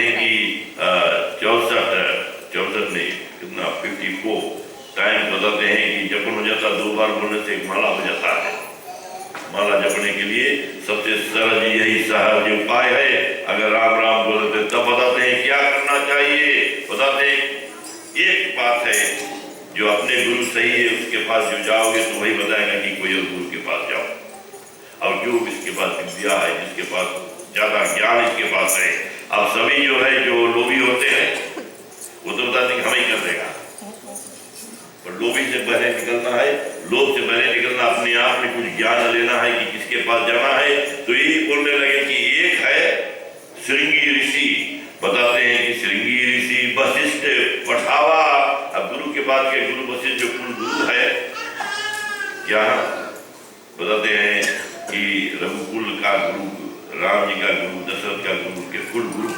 हैं कि 64 नहीं कितना 54 टाइम बताते हैं कि जपन हो जाता, 2 बार बोलने से एक माला हो जाता है। माला जपने के लिए सबसे सरल यही सहज उपाय है। अगर राम राम बोलते तब बताते हैं क्या करना चाहिए। बताते हैं एक बात है, जो अपने गुरु सही है उसके पास जो जाओगे तो वही बताएगा कि कोई और गुरु के पास जाओ। और जो इसके पास विद्या है, जिसके पास ज्यादा ज्ञान इसके पास है, अब सभी जो है जो लोभी होते हैं वो तो बताते हैं हमें कर देगा, पर लोभी से पहले निकलना है, लोभ से पहले निकलना, अपने आप में कुछ ज्ञान लेना है कि किसके पास जाना है। तो यही बोलने लगे कि एक है श्रृंगी ऋषि, बताते हैं कि श्रृंगी ऋषि वशिष्ठ पठावा। अब गुरु के बाद के गुरु वशिष्ठ जो कुल गुरु है, क्या बताते हैं कि रघुकुल का गुरु, राम जी का गुरु, दशरथ का गुरु के कुल गुरु,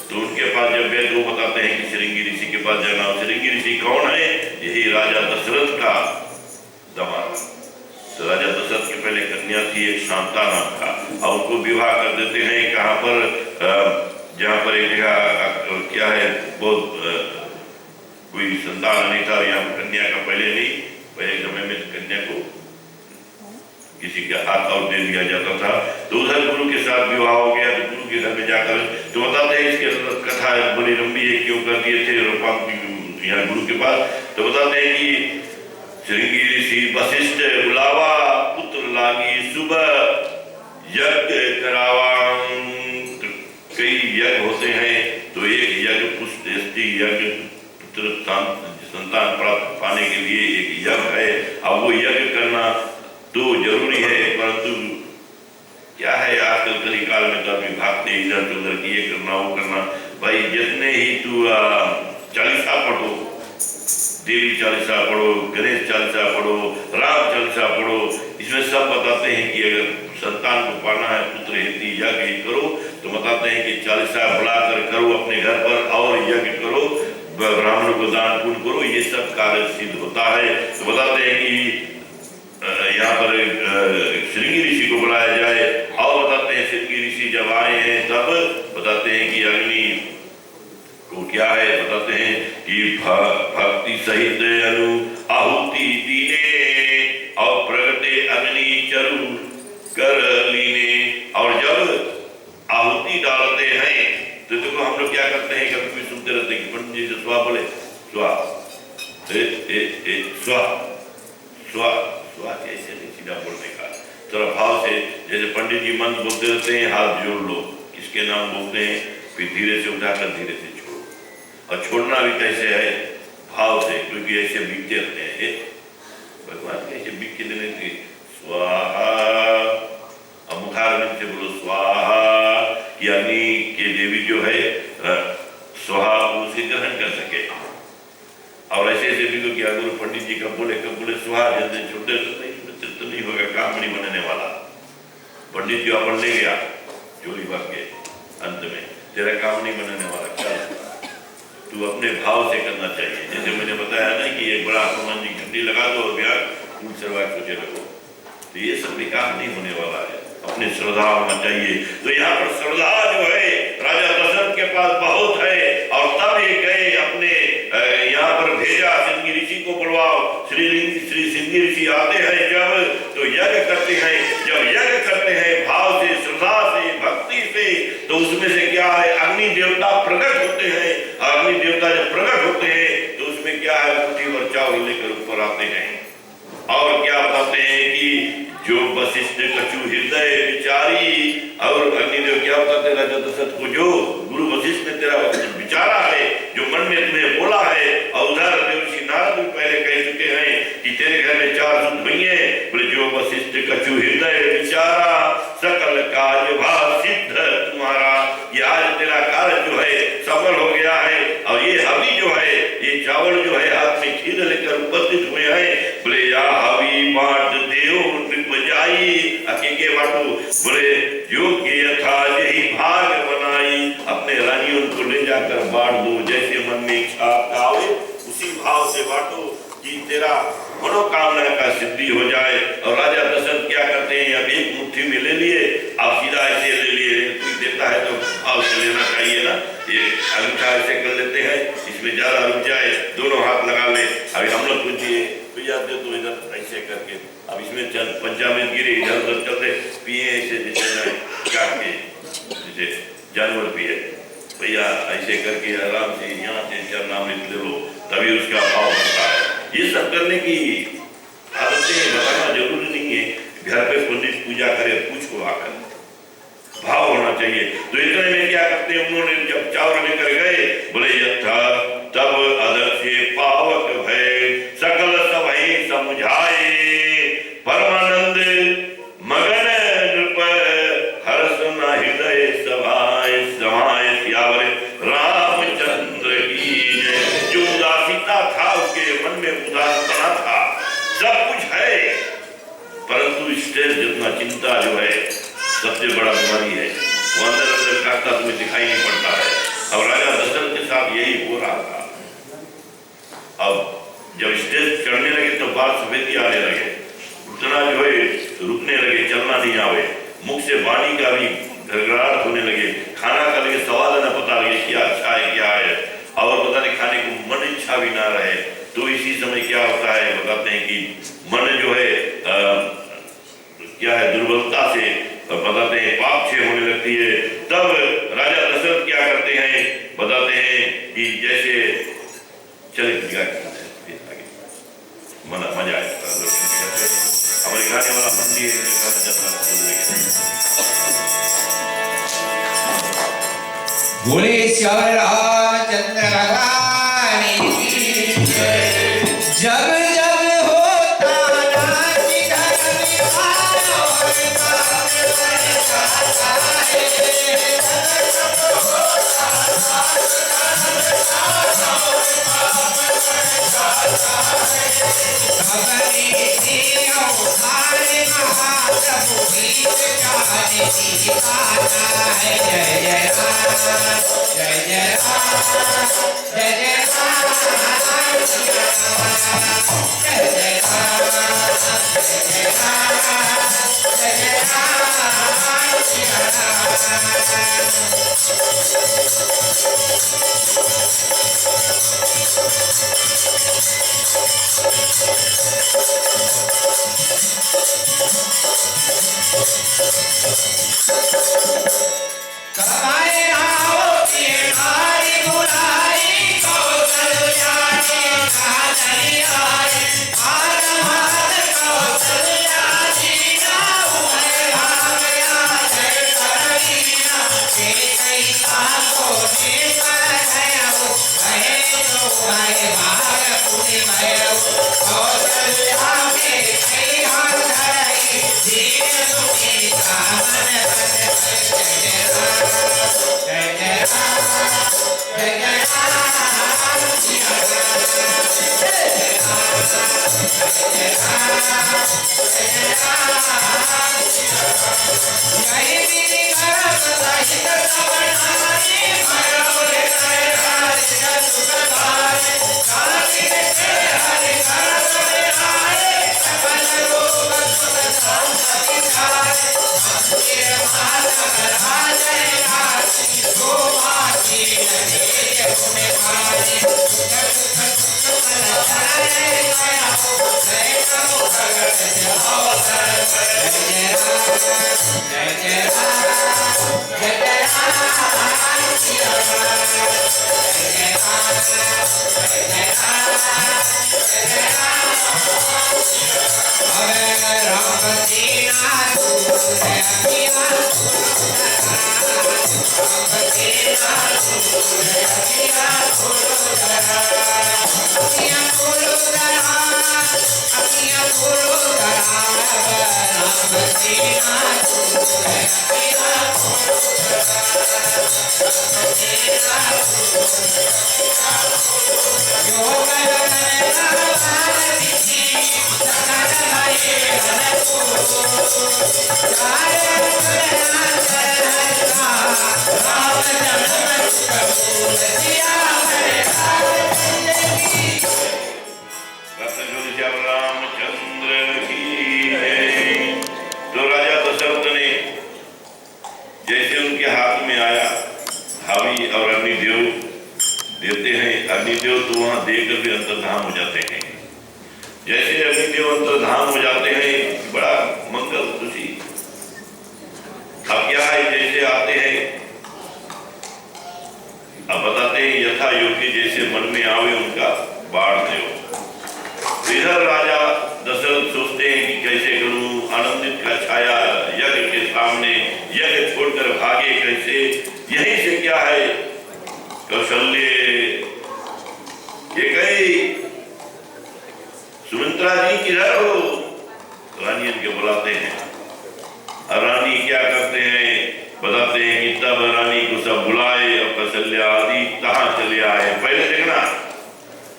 तो उनके पास जब गए तो बताते हैं कि श्रृंगी ऋषि के पास जाना। श्रृंगी ऋषि कौन है? यही राजा दशरथ का दामाद। तो राजा दशरथ के पहले कन्या थी एक शांता नाम का, और उनको विवाह कर देते हैं कहाँ पर, जहाँ पर एक जगह क्या है बहुत कोई संतान नहीं था, यहाँ कन्या का पहले नहीं, पहले समय में कन्या को किसी के हाथ और दे दिया जाता था। तो उधर गुरु के साथ विवाह हो गया, तो गुरु के घर में जाकर तो बताते हैं इसके कथा बड़ी लंबी है, क्यों कर दिए थे यहाँ गुरु के पास। तो बताते हैं कि श्रृंगी ऋषि वशिष्ठ बुलावा, पुत्र लागी सुबह यज्ञ करावा। कई यज्ञ होते हैं, तो एक यज्ञ पुष्टि यज्ञ, पुत्र संतान प्राप्त पाने के लिए एक यज्ञ है। अब वो यज्ञ करना तो जरूरी है, परंतु क्या है आजकल कली काल में तो अभी भागते इधर से उधर की ये करना वो करना। भाई जितने ही तू चालीसा पढ़ो, देवी चालीसा पढ़ो, गणेश चालीसा पढ़ो, राम चालीसा पढ़ो, इसमें सब बताते हैं कि अगर संतान को पाना है पुत्र हेतु यज्ञ करो, तो बताते हैं कि चालीसा बुलाकर करो अपने घर पर, और यज्ञ करो, ब्राह्मणों को दान पुण्य करो, ये सब कार्य सिद्ध होता है। तो बताते हैं कि यहाँ पर श्रृंगी ऋषि को बुलाया जाए, और बताते हैं श्रृंगी ऋषि जब आए हैं तब बताते हैं कि अग्नि को क्या है, बताते हैं कि भक्ति सहित अनु आहुति दीने और प्रगटे अग्नि चरु कर लीने। और जब आहुति डालते हैं तो देखो हम लोग क्या करते हैं, कभी भी सुनते रहते हैं कि पंडित जी से स्वा बोले, स्वा स्वा स्वा स्वा, ऐसे नहीं सीधा बोलने का, थोड़ा भाव से, जैसे पंडित जी मंत्र बोलते रहते हैं, हाथ जोड़ लो, किसके नाम बोलते हैं, फिर धीरे से उठाकर धीरे से छोड़ो। और छोड़ना भी कैसे है, भाव से, क्योंकि ऐसे बिकते रहते हैं भगवान कैसे बिक के देने थे, स्वाहा। अब मुखारविंद से बोलो स्वाहा, यानी कि देवी जो है स्वाहा उसे ग्रहण कर सके। और ऐसे ऐसे भी कि अगर पंडित जी कब बोले स्वाहा, जल्दी छोटे तो नहीं होगा, काम नहीं बनने वाला। पंडित जी अपन ले गया जोड़ी बात के अंत में, तेरा काम नहीं बनने वाला, चल तू अपने भाव से करना चाहिए। जैसे मैंने बताया ना कि एक बड़ा हनुमान जी घंटी लगा दो और ब्याह फूल सरवा सोचे रखो, तो ये सब विकास नहीं होने वाला है, अपने श्रद्धा होना चाहिए। तो यहाँ पर श्रद्धा जो है राजा दशरथ के पास बहुत है, और तब ये गए अपने यहाँ पर भेजा, श्रृंगी ऋषि को बुलवाओ। श्री श्रृंगी ऋषि आते हैं जब, तो यज्ञ करते हैं, जब यज्ञ करते हैं भाव से, श्रद्धा से, भक्ति से, तो उसमें से क्या है, अग्नि देवता प्रकट होते हैं। अग्नि देवता जब प्रकट होते हैं तो उसमें क्या है, मुट्ठी और चावल लेकर ऊपर आते हैं। और क्या बताते हैं कि जो वशिष्ठ कछु हृदय विचारी, और अग्निदेव क्या बताते हैं राजा दशरथ को, जो गुरु वशिष्ठ ने तेरा विचारा है, जो मन में तुम्हें बोला है। और उधर देवर्षि नारद भी पहले कह चुके हैं कि तेरे घर में 4 सुख हुई है, बोले जो वशिष्ठ कछु हृदय विचारा, सकल काज भाव सिद्ध तुम्हारा। ये आज तेरा कार्य जो है सफल हो गया है। और ये हवि जो है, ये चावल जो है हाथ में खीर लेकर उपस्थित हुए हैं, बोले या हवि बांट देव बजाई, अकेले बांटो, बोले योग्य यथा यही भाग बनाई। अपने रानियों को ले जाकर बांट दो, जैसे मन में इच्छा आवे उसी भाव से बांटो कि तेरा मनोकामना का सिद्धि हो जाए। और राजा दशरथ क्या करते हैं, अब एक मुट्ठी में ले लिए, अब सीधा ऐसे ले लिए, कोई देता है तो भाव से लेना चाहिए ना, ये अंगूठा ऐसे कर लेते हैं, इसमें ज्यादा रुक जाए दोनों हाथ लगा ले। अभी हम लोग पूछिए तो जाते तो इधर ऐसे करके, अब इसमें चल पंचामृत गिरे इधर उधर चलते पिए ऐसे जैसे काट के जैसे जानवर पिए, भैया ऐसे करके आराम से यहाँ से चरणामृत ले लो, तभी उसका भाव बनता है। ये सब करने की आदतें बताना जरूरी नहीं है, घर पे पंडित पूजा करे कुछ को आकर भाव होना चाहिए। तो इतने में क्या करते हैं, उन्होंने जब चावल लेकर गए, बोले यथा तब अदर्शे पावक भय सकल सभई समुझाए, परमानंद मगन नृप हर्ष न हृदय सभाए समाए सियावर रामचंद्र की जय। जो उदासीता था उसके मन में उदासपना था, सब कुछ है परंतु स्ट्रेस जितना चिंता जो है सबसे बड़ा बीमारी है, वो अंदर अंदर काटता तुम्हें दिखाई नहीं पड़ता है। अब राजा दशरथ के साथ यही हो रहा था। अब जब स्टेज चढ़ने लगे तो बाल सफेदी आने लगे, उतना जो है रुकने लगे, चलना नहीं आवे, मुख से वाणी का भी घरघराहट होने लगे, खाना का लगे सवाल न पता लगे क्या अच्छा है क्या है, और पता नहीं खाने को मन इच्छा भी ना रहे। तो इसी समय क्या होता है, बताते हैं कि मन जो है क्या है दुर्बलता से बताते हैं पाप से होने लगती है। तब राजा दशरथ क्या करते हैं, बताते हैं कि जैसे चले मजा आए हमारे गाने वाला मंदिर बोले श्याम रामचंद्र भगवान की जब जय जय राम जय जय राम जय जय जैसे उनके हाथ में आया हावी और और अग्निदेव देते हैं। अग्निदेव तो वहां देकर भी अंतर्धान हो जाते हैं। जैसे अग्निदेव अंतर्धान हो जाते हैं, बड़ा मंगल खुशी। अब क्या है, जैसे आते हैं, अब बताते हैं यथा योग्य जैसे मन में आवे उनका बाढ़ दो। इधर राजा दशरथ सोचते हैं कि कैसे करूं, आनंदित का छाया यज्ञ के सामने, यज्ञ छोड़कर भागे कैसे। यहीं से क्या है, कौशल्य ये कई सुमित्रा जी किधर हो, रानी इनके बुलाते हैं। और रानी क्या करते हैं, बताते हैं कि तब रानी को सब बुलाए और कौशल्या आदि कहाँ चले आए। पहले देखना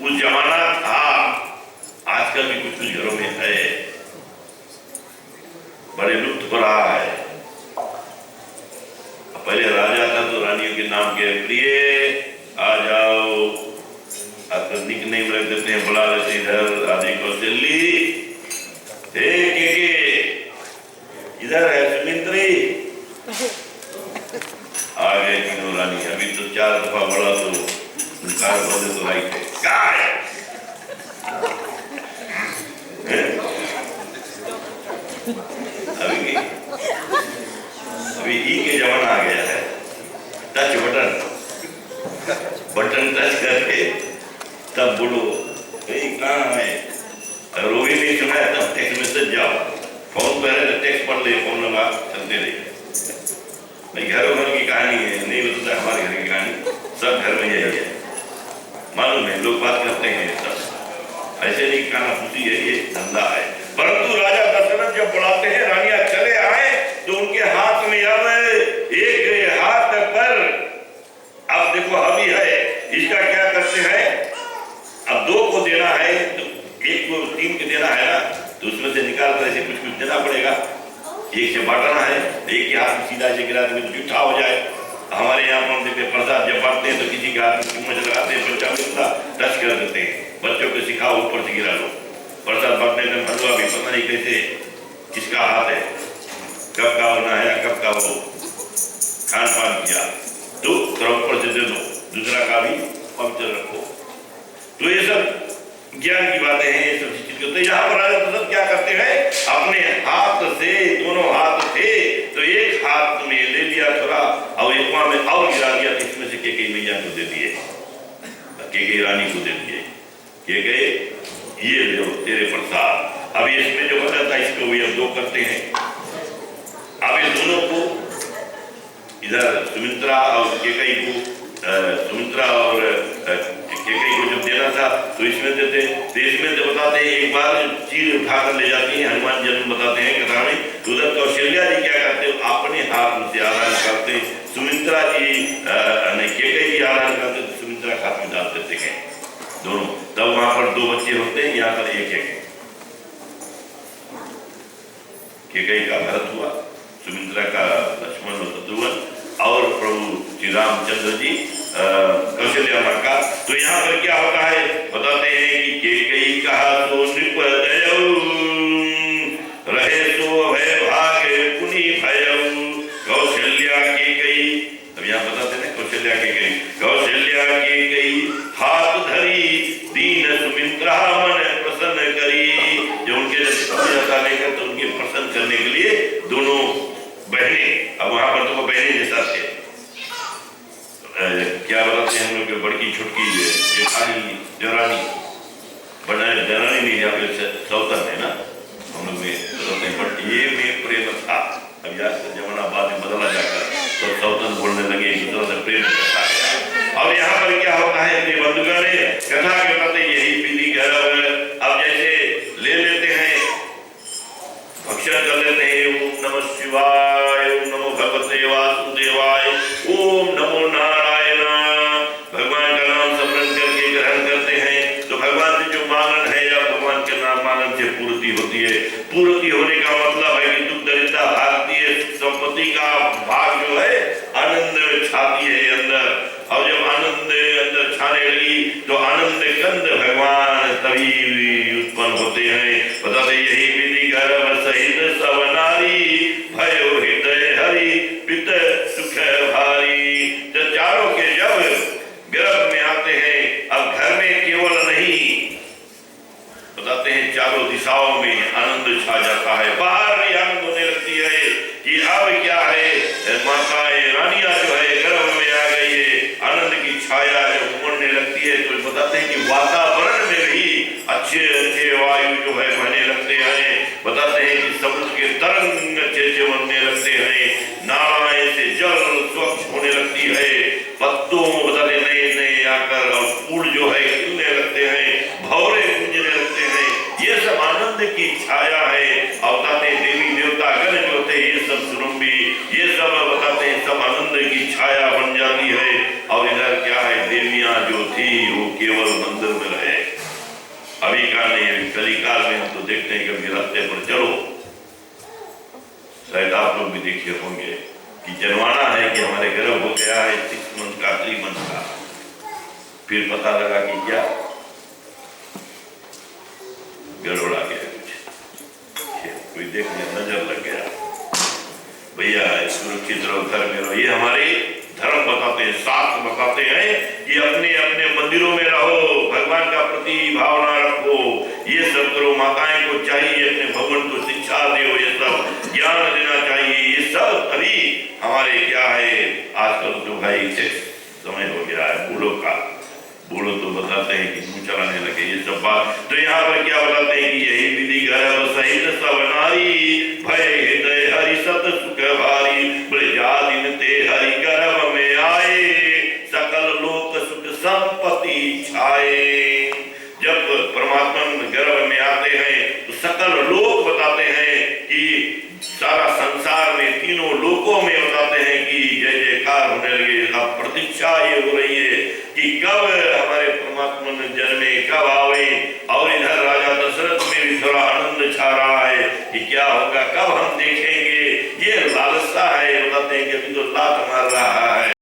उस जमाना था, आजकल भी कुछ कुछ घरों में है, बड़े लुप्त हो रहा है। पहले राजा था तो रानियों के नाम के प्रिय आ जाओ, आपका निक नेम रख देते हैं, बुला लेते इधर आदि कौशली, के इधर है सुमित्री। आ गए तीनों रानी। अभी तो 4 दफा बोला तो उनका बोले तो राइट है, क्या है? अभी ई के जमाना आ गया है, टच बटन टच करके तब बोलो कहाँ है। अगर वो भी नहीं सुना है तब टेक्स्ट मैसेज जाओ, फोन पर है तो टेक्स्ट पढ़ ले, फोन लगा चलते रहे। भाई घरों घर की कहानी है, नहीं बताता हमारे घर की कहानी, सब घर में यही है, मालूम है, लोग बात करते हैं सब ऐसे नहीं, खाना खुशी है, ये धंधा है। परंतु राजा दशरथ जब बुलाते हैं, रानियां चले आए तो उनके हाथ में अब एक हाथ पर, अब देखो अभी है, इसका क्या करते हैं, अब 2 को देना है तो 1 को 3 को देना है ना, तो उसमें से निकाल कर ऐसे कुछ कुछ देना पड़ेगा। 1 से बांटना है, 1 के हाथ में सीधा से गिरा तो जूठा हो जाए। हमारे यहाँ पर देखते प्रसाद जब बांटते हैं तो किसी के हाथ में चम्मच लगाते हैं, बच्चा मिलता टच कर देते हैं, बच्चों को सिखाओ ऊपर से गिरा लो। प्रसाद बांटने में हलवा भी पता नहीं कैसे किसका हाथ है, कब का होना है, कब का वो खान पान किया तो ऊपर से दे दो, दूसरा का भी पवित्र रखो। तो ये सब ज्ञान की बातें हैं, ये सब चीज करते हैं। यहाँ पर राजा दशरथ क्या करते हैं, अपने हाथ से, दोनों हाथ थे तो एक हाथ में ले लिया थोड़ा और एक में और गिरा दिया, तो इसमें से कैकेयी मैया को दे दिए, कैकेयी रानी को दे दिए, कैकेयी ये लो तेरे प्रसाद। अब इसमें जो बचा था इसको भी अब 2 करते हैं। अब इन दोनों को इधर सुमित्रा और कैकेयी को, सुमित्रा और कैकेयी को जब देना था तो इसमें देते, तो इसमें से बताते हैं एक बार चीर उठाकर ले जाती है, हनुमान जन्म बताते हैं कथा में। तो उधर कौशल्या जी क्या करते हैं, अपने हाथ में से आराम करते, सुमित्रा जी कैकेयी की आराम करते, तो सुमित्रा के हाथ में डाल देते हैं दोनों। तब वहां पर 2 बच्चे होते हैं, यहाँ पर 1 है। कैकेयी का भरत हुआ, सुमित्रा का लक्ष्मण और शत्रुघ्न, और प्रभु श्री रामचंद्र जी कौशल्या मां का। तो यहाँ पर क्या होता है, बताते हैं कि कैकेयी कहा तो नृप दयौ, रहे सो भय भागे पुनि भयौ, कौशल्या कैकेयी। अब यहाँ बताते हैं कौशल्या कैकेयी, कौशल्या कैकेयी हाथ धरी, दीन सुमित्रा मन प्रसन्न करी। जो उनके जब लेकर तो उनके प्रसन्न करने के लिए दोनों बहनें, अब वहां पर तो बहनें जैसा थे, क्या बताते हैं हम लोग, बड़की छोटकी जेठानी देवरानी, बड़ा देवरानी नहीं, यहाँ पे सौतन है ना हम लोग में बताते हैं, बट ये में प्रेम था। अब यार जमाना बाद में बदला जाकर तो सौतन बोलने लगे, एक दूसरे से प्रेम करता है। अब यहाँ पर क्या होता है, अपने बंधुगण कथा के बताते यही विधि घर, अब जैसे ले लेते हैं, भक्षण कर लेते हैं, ओम नमः शिवाय, ओम नमो भगवते वासुदेवाय, ओम नमो नारायण, भगवान का नाम स्मरण करके ग्रहण करते हैं। तो भगवान से जो मानन है या भगवान के नाम मानन से पूर्ति होती है। पूर्ति होने का मतलब है कि दुख दरिद्रता भागती है, संपत्ति का भाग जो है आनंद छाती है अंदर, और जब आनंद अंदर छाने लगी तो आनंद कंद भगवान तभी उत्पन्न होते हैं। बताते यही विधि गर्भ सहित सब नारी, भयो हृदय हरि पित सुख भारी। जब चारों के जब दिशाओं में आनंद छा जाता है। बाहर भी आनंद होने लगती है कि अब क्या है, माताएं रानियां जो है गर्भ में आ गई है, आनंद की छाया जब उमड़ने लगती है तो बताते हैं कि वातावरण में भी अच्छे अच्छे वायु जो है बहने लगते हैं। बताते हैं कि समुद्र के तरंग अच्छे अच्छे बनने लगते हैं, नालाएं से जल स्वच्छ होने लगती है, पत्तों बताते नए नए आकर और फूल जो है खिलने लगते हैं, भौरे गूंजने लगते हैं। ये सब आनंद की छाया है। और बताते हैं देवी देवता गण जो थे ये सब सुरंबी, ये सब बताते हैं सब आनंद की छाया बन जाती है। और इधर क्या है, देवियां जो थी वो केवल मंदिर में रहे। अभी का नहीं, कलिकाल में हम तो देखते हैं कभी रास्ते पर चलो, शायद आप लोग भी देखे होंगे कि जनवाना है कि हमारे गर्भ हो गया है 6 मंथ का 3 मंथ का, फिर पता लगा कि क्या गड़बड़ा गया कुछ, कोई देखने नजर लग गया, भैया सुरक्षित रहो, घर में रहो। ये हमारे धर्म बताते हैं, शास्त्र बताते हैं कि अपने अपने मंदिरों में रहो, भगवान का प्रति भावना रखो, ये सब करो। माताएं को चाहिए अपने भगवान को शिक्षा दो, ये सब ज्ञान देना चाहिए। ये सब अभी हमारे क्या है, आजकल तो भाई समय हो गया है बूढ़ों का, बूढ़ों तो बताते हैं कि मुंह चलाने लगे ये सब बात। तो यहाँ पर क्या बताते हैं कि यही विधि गर्भ सहित सब नारी, भय हृदय हरि सत सुख भारी, बोले जा दिन ते हरि गर्भ में आए, सकल लोक सुख संपत्ति छाए। जब परमात्मा गर्भ में आते हैं तो सकल लोक बताते हैं कि सारा संसार में तीनों लोकों में बताते हैं कि जय जयकार होने लगे। अब प्रतीक्षा ये हो रही है कि कब हमारे परमात्मा ने जन्मे, कब आवे। और इधर राजा दशरथ में भी थोड़ा आनंद छा रहा है कि क्या होगा, कब हम देखेंगे, ये लालसा है। बताते हैं कि अभी तो लात मार रहा है।